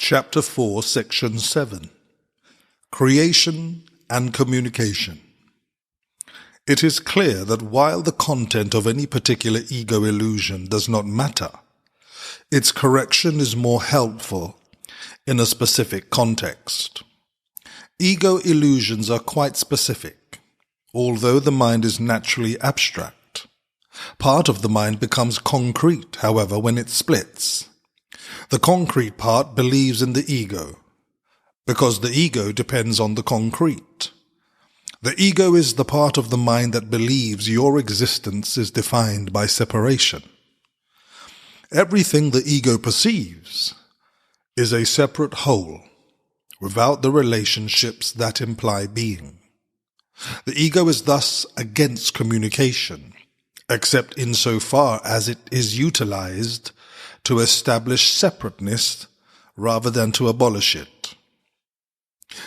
Chapter 4, Section 7. Creation and Communication. It is clear that while the content of any particular ego illusion does not matter, its correction is more helpful in a specific context. Ego illusions are quite specific, although the mind is naturally abstract. Part of the mind becomes concrete, however, when it splits. The concrete part believes in the ego, because the ego depends on the concrete. The ego is the part of the mind that believes your existence is defined by separation. Everything the ego perceives is a separate whole, without the relationships that imply being. The ego is thus against communication, except insofar as it is utilized to establish separateness rather than to abolish it.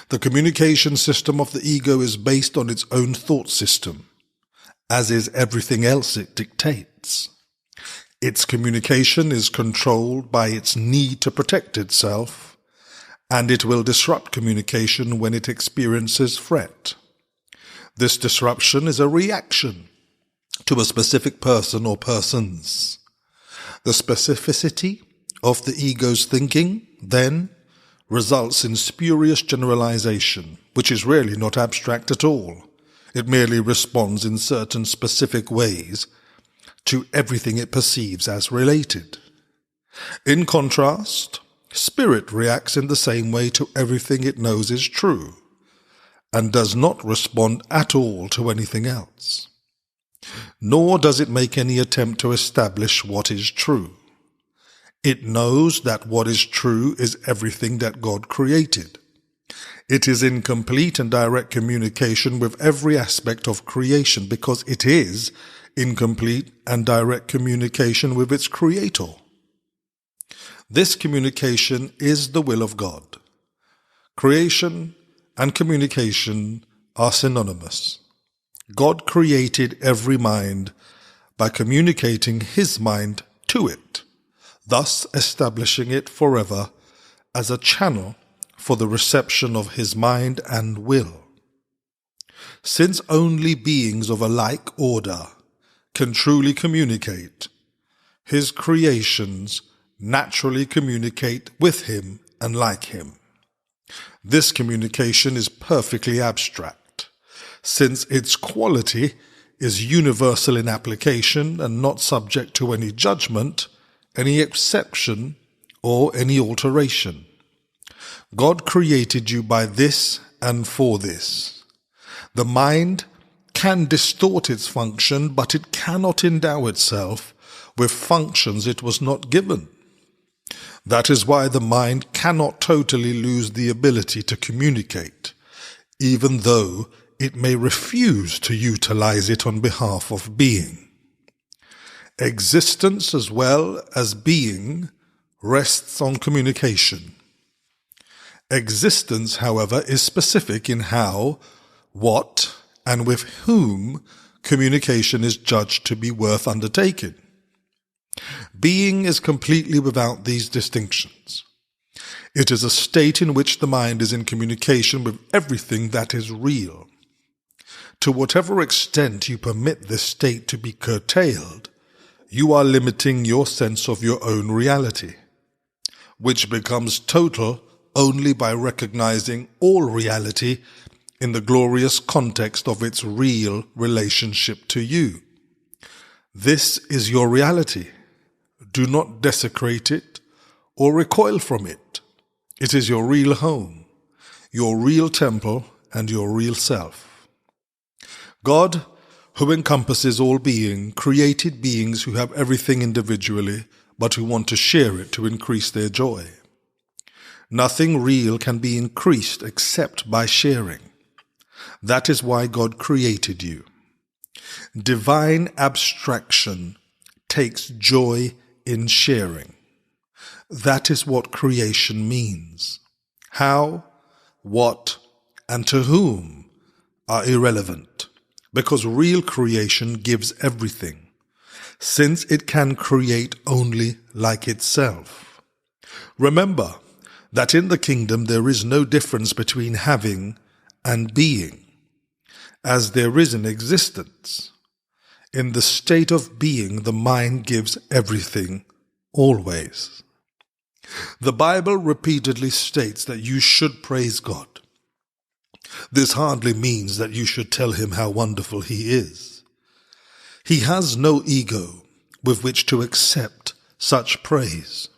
The communication system of the ego is based on its own thought system, as is everything else it dictates. Its communication is controlled by its need to protect itself, and it will disrupt communication when it experiences threat. This disruption is a reaction to a specific person or persons. The specificity of the ego's thinking, then, results in spurious generalization, which is really not abstract at all. It merely responds in certain specific ways to everything it perceives as related. In contrast, spirit reacts in the same way to everything it knows is true, and does not respond at all to anything else. Nor does it make any attempt to establish what is true. It knows that what is true is everything that God created. It is in complete and direct communication with every aspect of creation because it is in complete and direct communication with its Creator. This communication is the will of God. Creation and communication are synonymous. God created every mind by communicating His mind to it, thus establishing it forever as a channel for the reception of His mind and will. Since only beings of a like order can truly communicate, His creations naturally communicate with Him and like Him. This communication is perfectly abstract, since its quality is universal in application and not subject to any judgment, any exception, or any alteration. God created you by this and for this. The mind can distort its function, but it cannot endow itself with functions it was not given. That is why the mind cannot totally lose the ability to communicate, even though it may refuse to utilize it on behalf of being. Existence as well as being rests on communication. Existence, however, is specific in how, what, and with whom communication is judged to be worth undertaking. Being is completely without these distinctions. It is a state in which the mind is in communication with everything that is real. To whatever extent you permit this state to be curtailed, you are limiting your sense of your own reality, which becomes total only by recognizing all reality in the glorious context of its real relationship to you. This is your reality. Do not desecrate it or recoil from it. It is your real home, your real temple, and your real self. God, who encompasses all being, created beings who have everything individually, but who want to share it to increase their joy. Nothing real can be increased except by sharing. That is why God created you. Divine abstraction takes joy in sharing. That is what creation means. How, what, and to whom are irrelevant, because real creation gives everything, since it can create only like itself. Remember, that in the kingdom there is no difference between having and being, as there is in existence. In the state of being, the mind gives everything, always. The Bible repeatedly states that you should praise God. This hardly means that you should tell him how wonderful he is. He has no ego with which to accept such praise,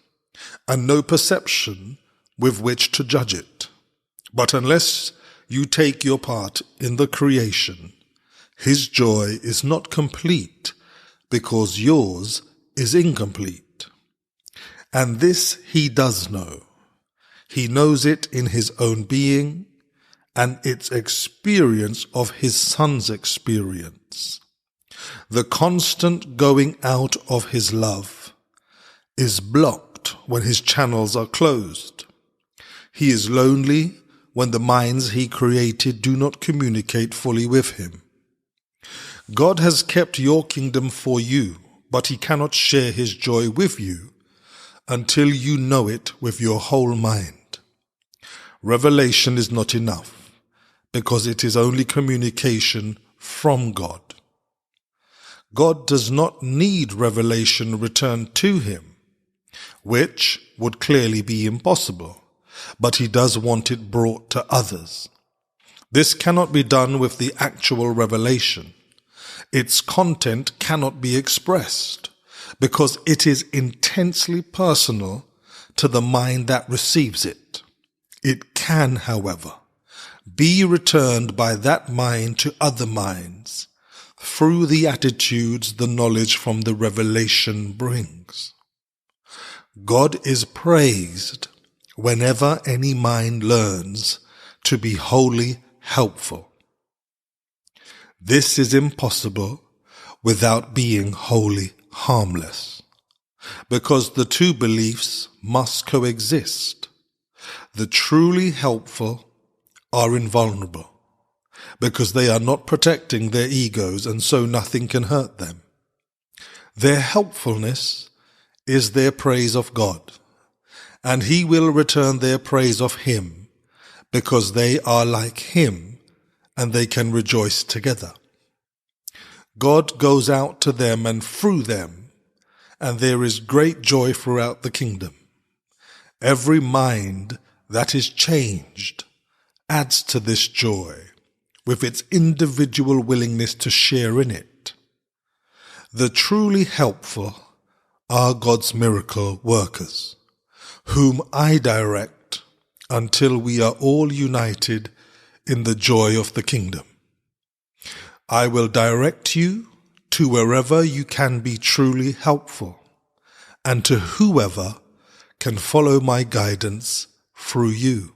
and no perception with which to judge it. But unless you take your part in the creation, his joy is not complete because yours is incomplete. And this he does know. He knows it in his own being and its experience of his Son's experience. The constant going out of his love is blocked when his channels are closed. He is lonely when the minds he created do not communicate fully with him. God has kept your kingdom for you, but he cannot share his joy with you until you know it with your whole mind. Revelation is not enough, because it is only communication from God. God does not need revelation returned to him, which would clearly be impossible, but he does want it brought to others. This cannot be done with the actual revelation. Its content cannot be expressed, because it is intensely personal to the mind that receives it. It can, however, be returned by that mind to other minds through the attitudes the knowledge from the revelation brings. God is praised whenever any mind learns to be wholly helpful. This is impossible without being wholly harmless, because the two beliefs must coexist. The truly helpful are invulnerable, because they are not protecting their egos, and so nothing can hurt them. Their helpfulness is their praise of God, and he will return their praise of him, because they are like him, and they can rejoice together. God goes out to them and through them, and there is great joy throughout the kingdom. Every mind that is changed adds to this joy with its individual willingness to share in it. The truly helpful are God's miracle workers, whom I direct until we are all united in the joy of the kingdom. I will direct you to wherever you can be truly helpful, and to whoever can follow my guidance through you.